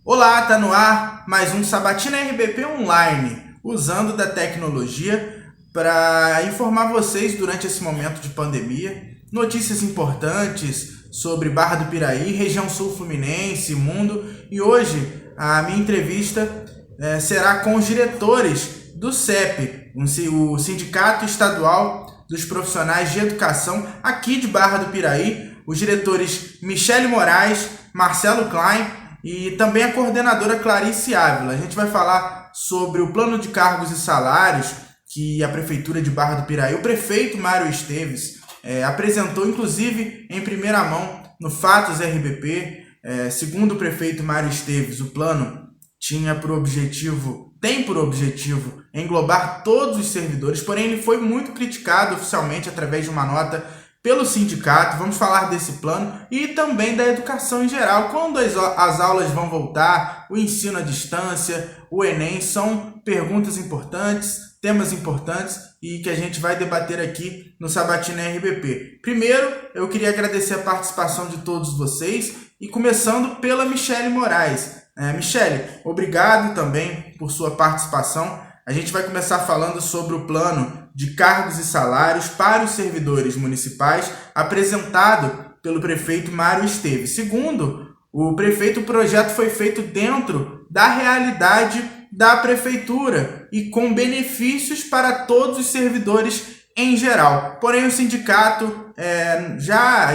Olá, tá no ar mais um Sabatina RBP Online, usando da tecnologia para informar vocês durante esse momento de pandemia, notícias importantes sobre Barra do Piraí, região sul fluminense, mundo, e hoje a minha entrevista será com os diretores do CEP, o Sindicato Estadual dos Profissionais de Educação aqui de Barra do Piraí, os diretores Michele Moraes, Marcelo Klein e também a coordenadora Clarice Ávila. A gente vai falar sobre o plano de cargos e salários que a Prefeitura de Barra do Piraí, o prefeito Mário Esteves, apresentou, inclusive, em primeira mão no Fatos RBP. Segundo o prefeito Mário Esteves, o plano tem por objetivo englobar todos os servidores, porém ele foi muito criticado oficialmente através de uma nota pelo sindicato. Vamos falar desse plano e também da educação em geral, quando as aulas vão voltar, o ensino à distância, o Enem, são perguntas importantes, temas importantes e que a gente vai debater aqui no Sabatina RBP. Primeiro, eu queria agradecer a participação de todos vocês e começando pela Michele Moraes. Michele, obrigado também por sua participação. A gente vai começar falando sobre o plano de cargos e salários para os servidores municipais apresentado pelo prefeito Mário Esteves. Segundo o prefeito, o projeto foi feito dentro da realidade da prefeitura e com benefícios para todos os servidores em geral. Porém, o sindicato já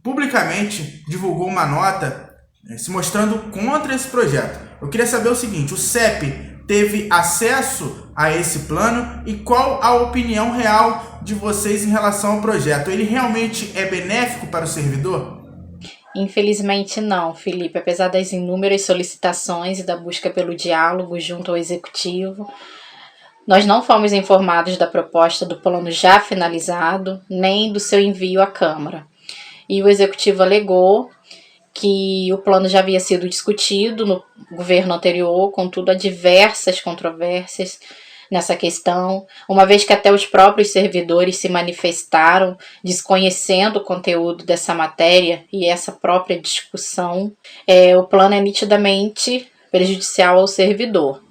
publicamente divulgou uma nota se mostrando contra esse projeto. Eu queria saber o seguinte: o CEP teve acesso a esse plano e qual a opinião real de vocês em relação ao projeto? Ele realmente é benéfico para o servidor? Infelizmente não, Felipe. Apesar das inúmeras solicitações e da busca pelo diálogo junto ao executivo, nós não fomos informados da proposta do plano já finalizado, nem do seu envio à Câmara. E o executivo alegou que o plano já havia sido discutido no governo anterior, contudo há diversas controvérsias nessa questão, uma vez que até os próprios servidores se manifestaram desconhecendo o conteúdo dessa matéria e essa própria discussão. O plano é nitidamente prejudicial ao servidor.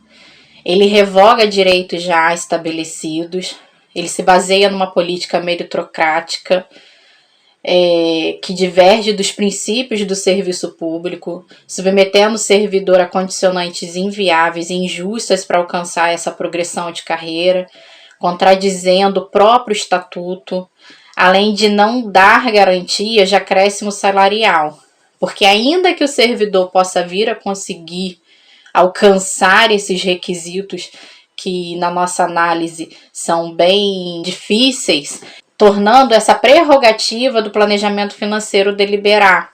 Ele revoga direitos já estabelecidos, ele se baseia numa política meritocrática, que diverge dos princípios do serviço público, submetendo o servidor a condicionantes inviáveis e injustas para alcançar essa progressão de carreira, contradizendo o próprio estatuto, além de não dar garantia de acréscimo salarial, porque ainda que o servidor possa vir a conseguir alcançar esses requisitos que na nossa análise são bem difíceis, tornando essa prerrogativa do planejamento financeiro deliberar,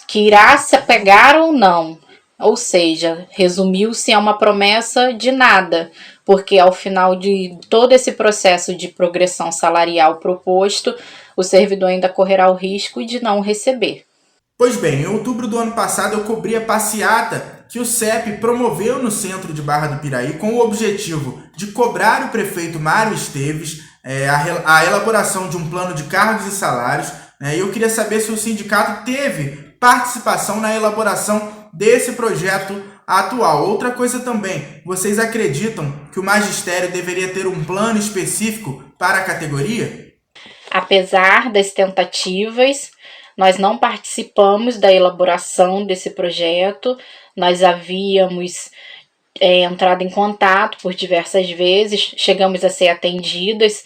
que irá se apegar ou não. Ou seja, resumiu-se a uma promessa de nada, porque ao final de todo esse processo de progressão salarial proposto, o servidor ainda correrá o risco de não receber. Pois bem, em outubro do ano passado eu cobri a passeata que o CEP promoveu no centro de Barra do Piraí com o objetivo de cobrar o prefeito Mário Esteves a elaboração de um plano de cargos e salários. E eu queria saber se o sindicato teve participação na elaboração desse projeto atual. Outra coisa também, vocês acreditam que o magistério deveria ter um plano específico para a categoria? Apesar das tentativas, nós não participamos da elaboração desse projeto. Nós havíamos entrado em contato por diversas vezes, chegamos a ser atendidas,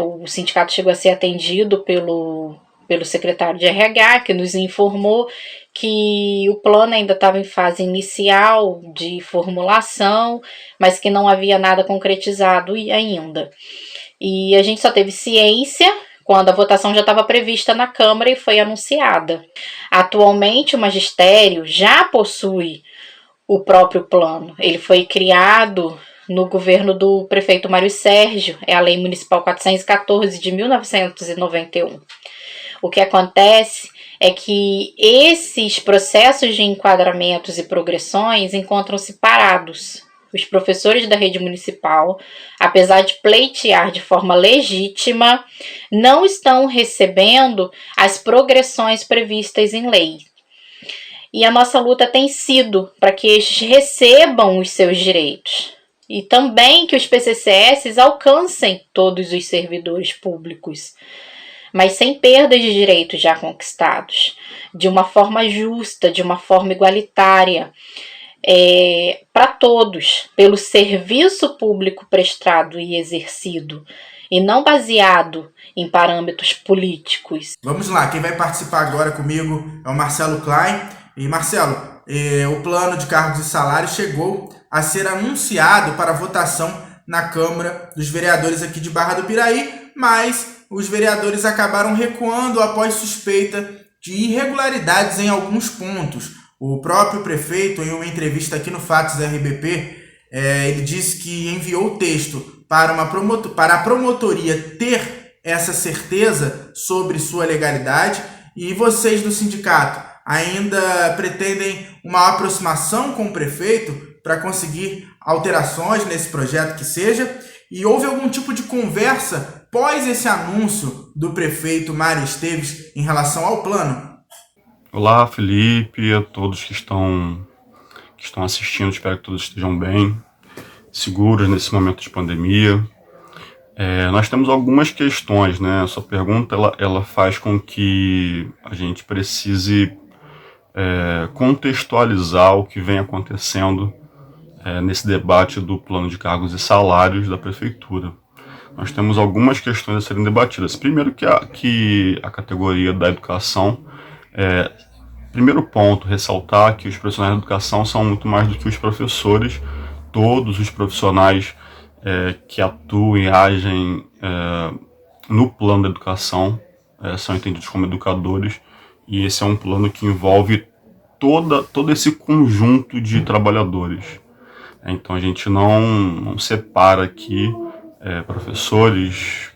o sindicato chegou a ser atendido pelo secretário de RH, que nos informou que o plano ainda estava em fase inicial de formulação, mas que não havia nada concretizado ainda. E a gente só teve ciência quando a votação já estava prevista na Câmara e foi anunciada. Atualmente, o magistério já possui o próprio plano. Ele foi criado no governo do prefeito Mário Sérgio, é a Lei Municipal 414 de 1991. O que acontece é que esses processos de enquadramentos e progressões encontram-se parados. Os professores da rede municipal, apesar de pleitear de forma legítima, não estão recebendo as progressões previstas em lei. E a nossa luta tem sido para que estes recebam os seus direitos. E também que os PCCS alcancem todos os servidores públicos, mas sem perda de direitos já conquistados, de uma forma justa, de uma forma igualitária, para todos, pelo serviço público prestado e exercido, e não baseado em parâmetros políticos. Vamos lá, quem vai participar agora comigo é o Marcelo Klein. E Marcelo, o plano de cargos e salários chegou a ser anunciado para votação na Câmara dos Vereadores aqui de Barra do Piraí, mas os vereadores acabaram recuando após suspeita de irregularidades em alguns pontos. O próprio prefeito, em uma entrevista aqui no Fatos RBP, ele disse que enviou o texto para a promotoria ter essa certeza sobre sua legalidade. E vocês do sindicato ainda pretendem uma aproximação com o prefeito para conseguir alterações nesse projeto que seja? E houve algum tipo de conversa pós esse anúncio do prefeito Mário Esteves em relação ao plano? Olá, Felipe, a todos que estão assistindo, espero que todos estejam bem, seguros nesse momento de pandemia. Nós temos algumas questões, né? A sua pergunta ela faz com que a gente precise contextualizar o que vem acontecendo nesse debate do plano de cargos e salários da prefeitura. Nós temos algumas questões a serem debatidas. Primeiro que a categoria da educação, primeiro ponto, ressaltar que os profissionais da educação são muito mais do que os professores. Todos os profissionais que atuam e agem no plano da educação são entendidos como educadores, e esse é um plano que envolve todo esse conjunto de trabalhadores. Então a gente não separa aqui professores,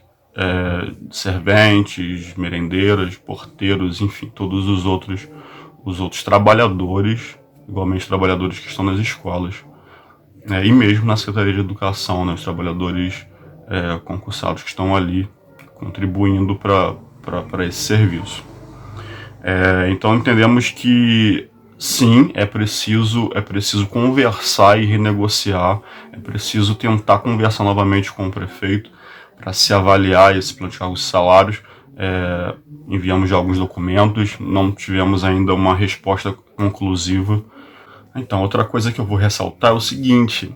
serventes, merendeiras, porteiros, enfim, todos os outros trabalhadores, igualmente trabalhadores que estão nas escolas, e mesmo na Secretaria de Educação, né, os trabalhadores concursados que estão ali contribuindo para esse serviço. Então entendemos que sim, é preciso conversar e renegociar, é preciso tentar conversar novamente com o prefeito para se avaliar esse plano de cargos e salários. Enviamos já alguns documentos, não tivemos ainda uma resposta conclusiva. Então, outra coisa que eu vou ressaltar é o seguinte: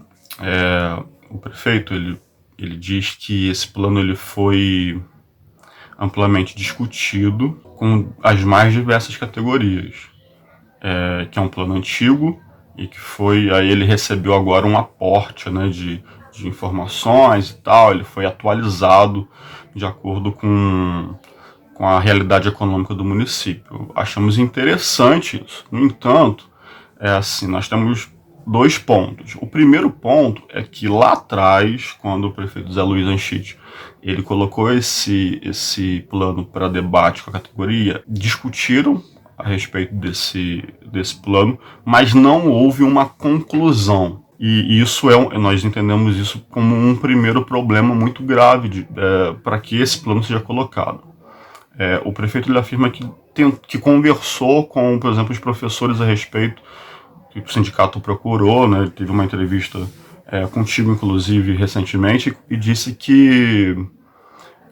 o prefeito ele diz que esse plano ele foi amplamente discutido com as mais diversas categorias, que é um plano antigo e que aí ele recebeu agora um aporte, né, de informações e tal. Ele foi atualizado de acordo com a realidade econômica do município. Achamos interessante isso. No entanto, nós temos dois pontos. O primeiro ponto é que lá atrás, quando o prefeito Zé Luiz Anchit ele colocou esse plano para debate com a categoria, discutiram a respeito desse plano, mas não houve uma conclusão. E isso nós entendemos isso como um primeiro problema muito grave para que esse plano seja colocado. O prefeito ele afirma que conversou com, por exemplo, os professores a respeito, que o sindicato procurou, né? Ele teve uma entrevista contigo, inclusive, recentemente, e disse que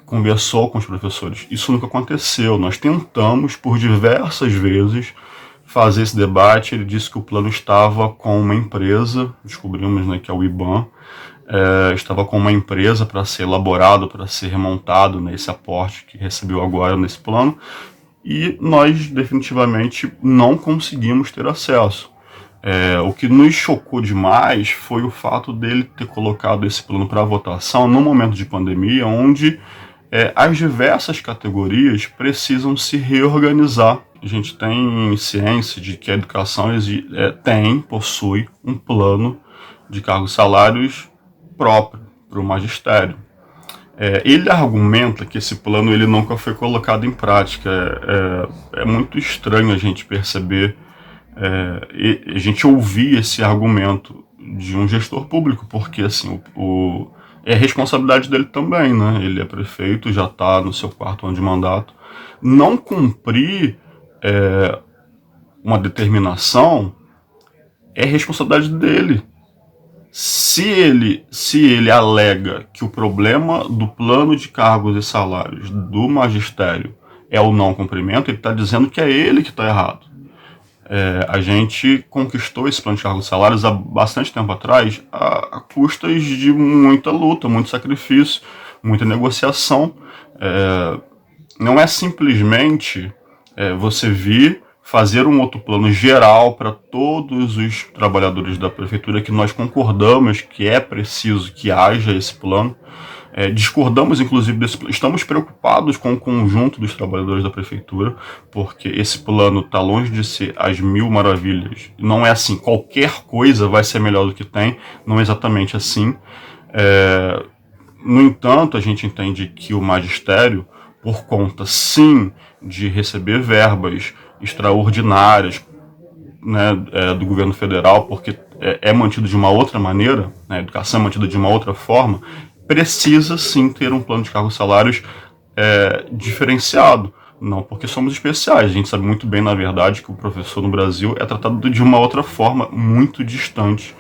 conversou com os professores. Isso nunca aconteceu. Nós tentamos por diversas vezes fazer esse debate. Ele disse que o plano estava com uma empresa, descobrimos, né, que é o IBAN, estava com uma empresa para ser elaborado, para ser remontado nesse aporte que recebeu agora nesse plano, e nós definitivamente não conseguimos ter acesso. O que nos chocou demais foi o fato dele ter colocado esse plano para votação no momento de pandemia, onde as diversas categorias precisam se reorganizar. A gente tem ciência de que a educação possui um plano de cargos e salários próprio para o magistério. Ele argumenta que esse plano ele nunca foi colocado em prática. É muito estranho a gente perceber, a gente ouvir esse argumento de um gestor público, porque assim, é responsabilidade dele também, né? Ele é prefeito, já está no seu 4º ano de mandato. Não cumprir uma determinação, é responsabilidade dele. Se ele alega que o problema do plano de cargos e salários do magistério é o não cumprimento, ele está dizendo que é ele que está errado. A gente conquistou esse plano de cargos e salários há bastante tempo atrás, a custas de muita luta, muito sacrifício, muita negociação. Não é simplesmente você vir fazer um outro plano geral para todos os trabalhadores da prefeitura, que nós concordamos que é preciso que haja esse plano. Discordamos, inclusive, desse plano. Estamos preocupados com o conjunto dos trabalhadores da prefeitura, porque esse plano está longe de ser as mil maravilhas. Não é assim, qualquer coisa vai ser melhor do que tem, não é exatamente assim. No entanto, a gente entende que o magistério, por conta, sim, de receber verbas extraordinárias, né, do governo federal, porque é mantido de uma outra maneira, né, a educação é mantida de uma outra forma, precisa sim ter um plano de cargos e salários diferenciado. Não porque somos especiais, a gente sabe muito bem, na verdade, que o professor no Brasil é tratado de uma outra forma muito distante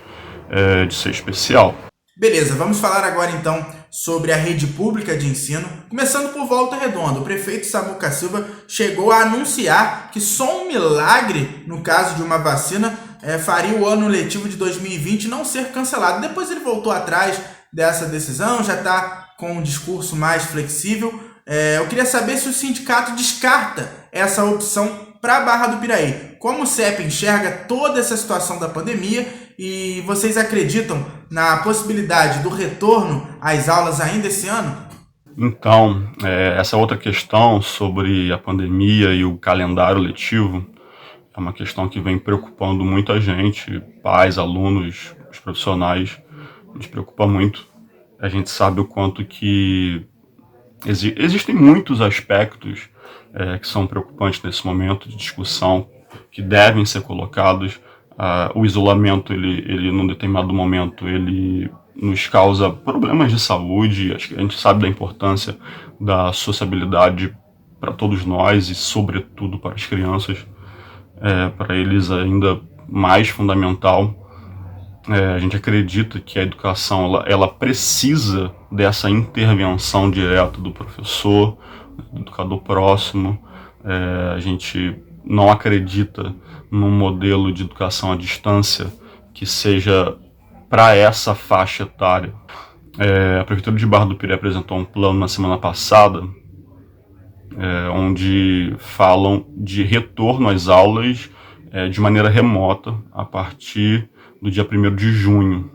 de ser especial. Beleza, vamos falar agora então sobre a rede pública de ensino. Começando por Volta Redonda, o prefeito Samuca Silva chegou a anunciar que só um milagre, no caso de uma vacina, faria o ano letivo de 2020 não ser cancelado. Depois ele voltou atrás dessa decisão, já está com um discurso mais flexível. Eu queria saber se o sindicato descarta essa opção para a Barra do Piraí. Como o CEP enxerga toda essa situação da pandemia e vocês acreditam na possibilidade do retorno às aulas ainda esse ano? Então, essa outra questão sobre a pandemia e o calendário letivo é uma questão que vem preocupando muita gente, pais, alunos, os profissionais. Nos preocupa muito. A gente sabe o quanto que existem muitos aspectos que são preocupantes nesse momento de discussão, que devem ser colocados. O isolamento, ele num determinado momento, ele nos causa problemas de saúde. Acho que a gente sabe da importância da sociabilidade para todos nós e, sobretudo, para as crianças. Para eles, ainda mais fundamental. A gente acredita que a educação ela precisa dessa intervenção direta do professor, do educador próximo. A gente não acredita num modelo de educação à distância que seja para essa faixa etária. A Prefeitura de Barra do Piraí apresentou um plano na semana passada, onde falam de retorno às aulas de maneira remota a partir do dia 1º de junho.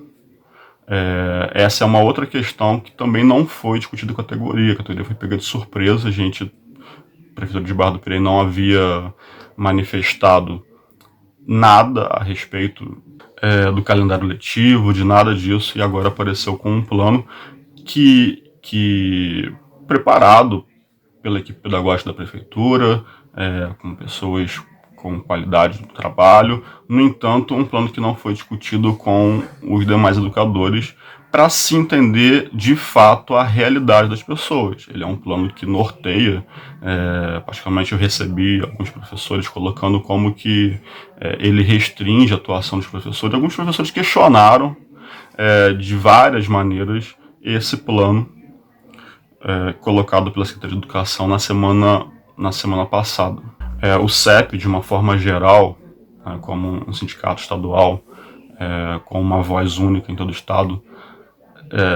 Essa é uma outra questão que também não foi discutida com a categoria. A categoria foi pega de surpresa. A Prefeitura de Barra do Piraí não havia manifestado nada a respeito do calendário letivo, de nada disso, e agora apareceu com um plano que preparado pela equipe pedagógica da Prefeitura, com pessoas com qualidade do trabalho. No entanto, um plano que não foi discutido com os demais educadores para se entender de fato a realidade das pessoas. Ele é um plano que norteia, particularmente eu recebi alguns professores colocando como que ele restringe a atuação dos professores. Alguns professores questionaram de várias maneiras esse plano colocado pela Secretaria de Educação na semana passada. O CEP, de uma forma geral, como um sindicato estadual, com uma voz única em todo o estado,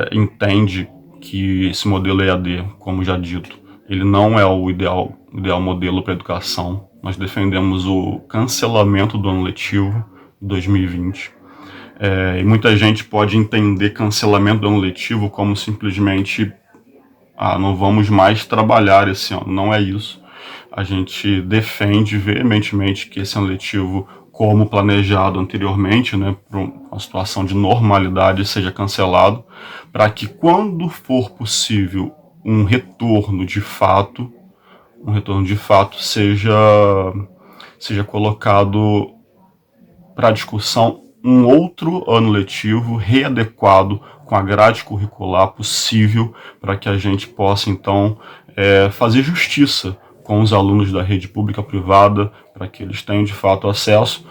entende que esse modelo EAD, como já dito, ele não é o ideal modelo para a educação. Nós defendemos o cancelamento do ano letivo 2020. E muita gente pode entender cancelamento do ano letivo como simplesmente não vamos mais trabalhar esse ano. Não é isso. A gente defende veementemente que esse ano letivo, como planejado anteriormente, né, para uma situação de normalidade, seja cancelado, para que quando for possível um retorno de fato seja colocado para discussão um outro ano letivo readequado com a grade curricular possível, para que a gente possa então fazer justiça com os alunos da rede pública-privada, para que eles tenham de fato acesso,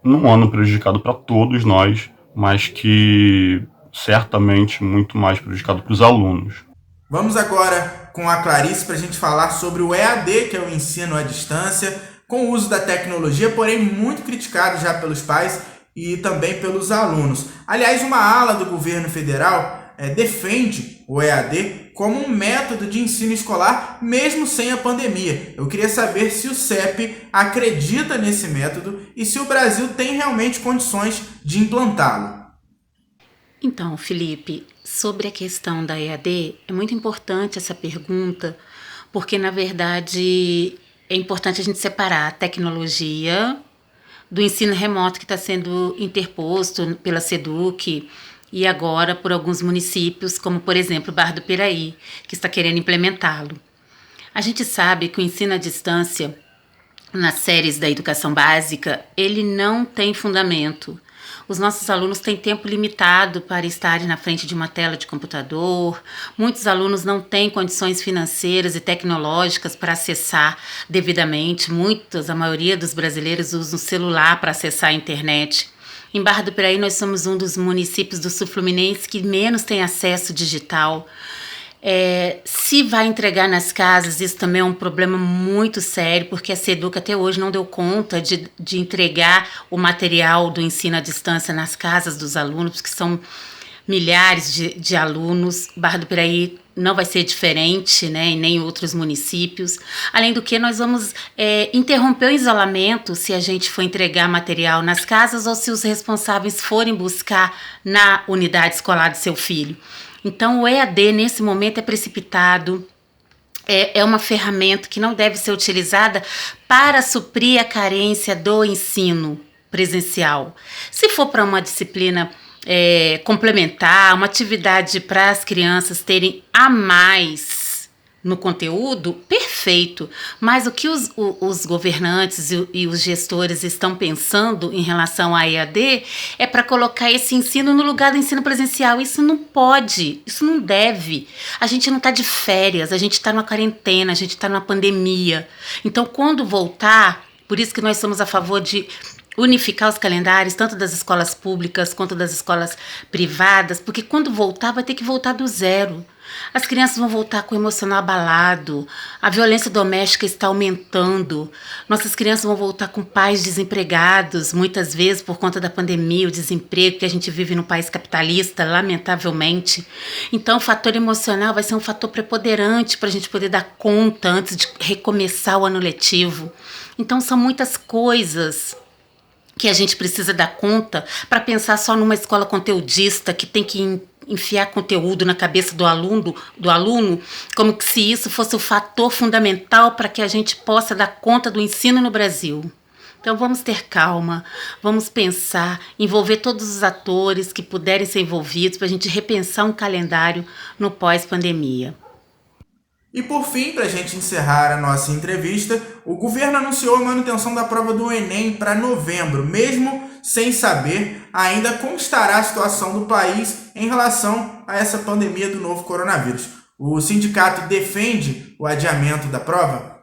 num ano prejudicado para todos nós, mas que certamente muito mais prejudicado para os alunos. Vamos agora com a Clarice para a gente falar sobre o EAD, que é o ensino à distância, com o uso da tecnologia, porém muito criticado já pelos pais e também pelos alunos. Aliás, uma ala do governo federal defende o EAD como um método de ensino escolar, mesmo sem a pandemia. Eu queria saber se o CEP acredita nesse método e se o Brasil tem realmente condições de implantá-lo. Então, Felipe, sobre a questão da EAD, é muito importante essa pergunta, porque, na verdade, é importante a gente separar a tecnologia do ensino remoto que está sendo interposto pela SEDUC e agora por alguns municípios, como, por exemplo, Barra do Piraí, que está querendo implementá-lo. A gente sabe que o ensino à distância, nas séries da educação básica, ele não tem fundamento. Os nossos alunos têm tempo limitado para estarem na frente de uma tela de computador. Muitos alunos não têm condições financeiras e tecnológicas para acessar devidamente. A maioria dos brasileiros usam o celular para acessar a internet. Em Barra do Piraí, nós somos um dos municípios do Sul Fluminense que menos tem acesso digital. Se vai entregar nas casas, isso também é um problema muito sério, porque a SEDUC até hoje não deu conta de entregar o material do ensino à distância nas casas dos alunos, que são milhares de alunos. Barra do Piraí não vai ser diferente, né, e nem outros municípios. Além do que, nós vamos interromper o isolamento se a gente for entregar material nas casas ou se os responsáveis forem buscar na unidade escolar do seu filho. Então, o EAD, nesse momento, é precipitado, é uma ferramenta que não deve ser utilizada para suprir a carência do ensino presencial. Se for para uma disciplina complementar, uma atividade para as crianças terem a mais no conteúdo, perfeito. Mas o que os governantes e os gestores estão pensando em relação à EAD é para colocar esse ensino no lugar do ensino presencial. Isso não pode, isso não deve. A gente não está de férias, a gente está numa quarentena, a gente está numa pandemia. Então, quando voltar, por isso que nós somos a favor de unificar os calendários, tanto das escolas públicas quanto das escolas privadas, porque quando voltar, vai ter que voltar do zero. As crianças vão voltar com o emocional abalado, a violência doméstica está aumentando, nossas crianças vão voltar com pais desempregados, muitas vezes por conta da pandemia, o desemprego que a gente vive num país capitalista, lamentavelmente. Então, o fator emocional vai ser um fator preponderante para a gente poder dar conta antes de recomeçar o ano letivo. Então, são muitas coisas que a gente precisa dar conta para pensar só numa escola conteudista que tem que enfiar conteúdo na cabeça do aluno, como que se isso fosse o fator fundamental para que a gente possa dar conta do ensino no Brasil. Então vamos ter calma, vamos pensar, envolver todos os atores que puderem ser envolvidos para a gente repensar um calendário no pós-pandemia. E por fim, para a gente encerrar a nossa entrevista, o governo anunciou a manutenção da prova do Enem para novembro, mesmo sem saber ainda como estará a situação do país em relação a essa pandemia do novo coronavírus. O sindicato defende o adiamento da prova?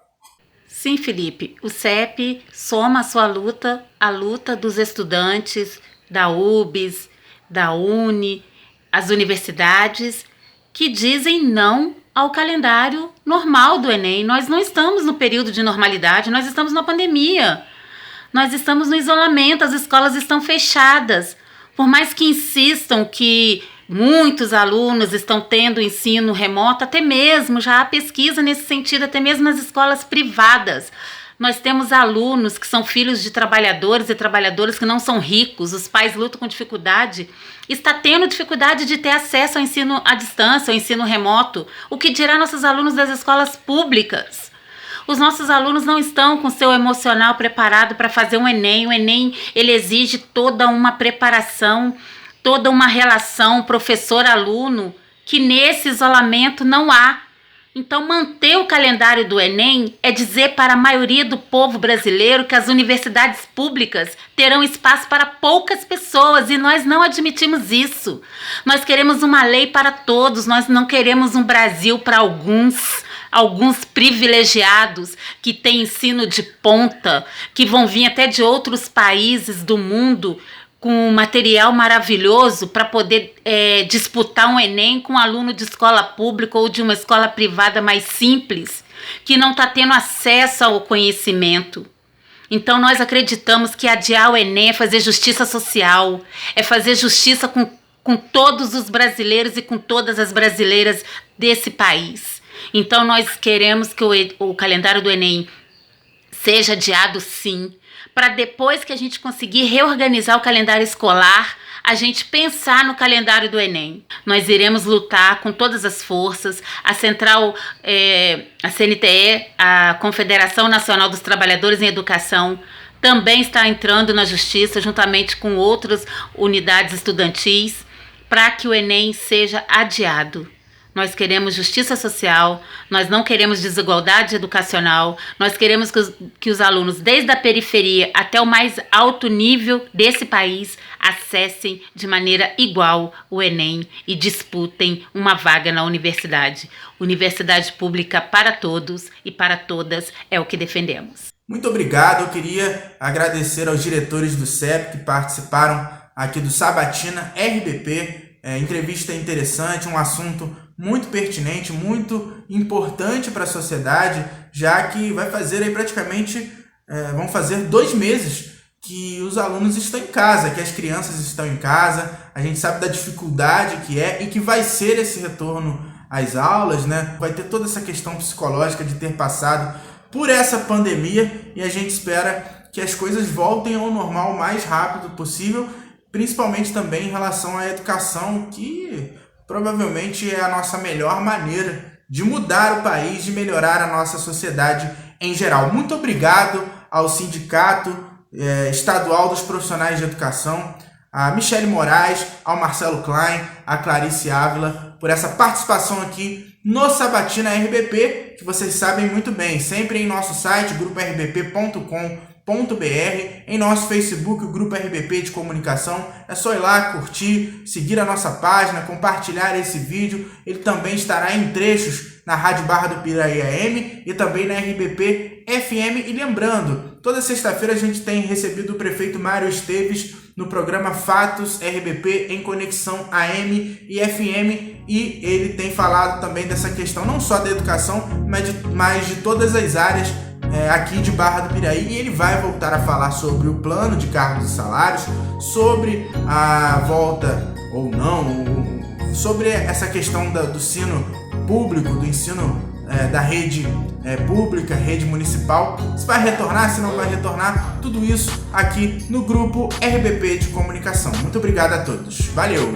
Sim, Felipe. O CEP soma a sua luta à luta dos estudantes da UBS, da UNE, as universidades que dizem não ao calendário normal do Enem. Nós não estamos no período de normalidade, nós estamos na pandemia. Nós estamos no isolamento, as escolas estão fechadas. Por mais que insistam que muitos alunos estão tendo ensino remoto, até mesmo, já há pesquisa nesse sentido, até mesmo nas escolas privadas. Nós temos alunos que são filhos de trabalhadores e trabalhadoras que não são ricos, os pais lutam com dificuldade, está tendo dificuldade de ter acesso ao ensino à distância, ao ensino remoto, o que dirá nossos alunos das escolas públicas. Os nossos alunos não estão com seu emocional preparado para fazer um Enem. O Enem, ele exige toda uma preparação, toda uma relação professor-aluno, que nesse isolamento não há. Então, manter o calendário do Enem é dizer para a maioria do povo brasileiro que as universidades públicas terão espaço para poucas pessoas, e nós não admitimos isso. Nós queremos uma lei para todos, nós não queremos um Brasil para alguns. alguns privilegiados que têm ensino de ponta, que vão vir até de outros países do mundo com material maravilhoso para poder disputar um Enem com um aluno de escola pública ou de uma escola privada mais simples, que não está tendo acesso ao conhecimento. Então nós acreditamos que adiar o Enem é fazer justiça social, é fazer justiça com todos os brasileiros e com todas as brasileiras desse país. Então nós queremos que o calendário do Enem seja adiado sim, para depois que a gente conseguir reorganizar o calendário escolar, a gente pensar no calendário do Enem. Nós iremos lutar com todas as forças, a Central, a CNTE, a Confederação Nacional dos Trabalhadores em Educação, também está entrando na justiça, juntamente com outras unidades estudantis, para que o Enem seja adiado. Nós queremos justiça social, nós não queremos desigualdade educacional, nós queremos que os alunos, desde a periferia até o mais alto nível desse país, acessem de maneira igual o Enem e disputem uma vaga na universidade. Universidade pública para todos e para todas é o que defendemos. Muito obrigado, eu queria agradecer aos diretores do CEP que participaram aqui do Sabatina RBP. Entrevista interessante, um assunto muito pertinente, muito importante para a sociedade, já que vai fazer aí praticamente, vão fazer 2 meses que os alunos estão em casa, que as crianças estão em casa. A gente sabe da dificuldade que é e que vai ser esse retorno às aulas, né? Vai ter toda essa questão psicológica de ter passado por essa pandemia e a gente espera que as coisas voltem ao normal o mais rápido possível, principalmente também em relação à educação, que provavelmente é a nossa melhor maneira de mudar o país, de melhorar a nossa sociedade em geral. Muito obrigado ao Sindicato Estadual dos Profissionais de Educação, a Michele Moraes, ao Marcelo Klein, a Clarice Ávila, por essa participação aqui no Sabatina RBP, que vocês sabem muito bem, sempre em nosso site, grupo-rbp.com.br, em nosso Facebook, o Grupo RBP de Comunicação. É só ir lá, curtir, seguir a nossa página, compartilhar esse vídeo. Ele também estará em trechos na Rádio Barra do Piraí AM e também na RBP FM. E lembrando, toda sexta-feira a gente tem recebido o prefeito Mário Esteves no programa Fatos RBP em Conexão AM e FM, e ele tem falado também dessa questão não só da educação, mas de todas as áreas aqui de Barra do Piraí, e ele vai voltar a falar sobre o plano de cargos e salários, sobre a volta ou não, sobre essa questão do ensino público, do ensino da rede pública, rede municipal, se vai retornar, se não vai retornar, tudo isso aqui no Grupo RBP de Comunicação. Muito obrigado a todos. Valeu!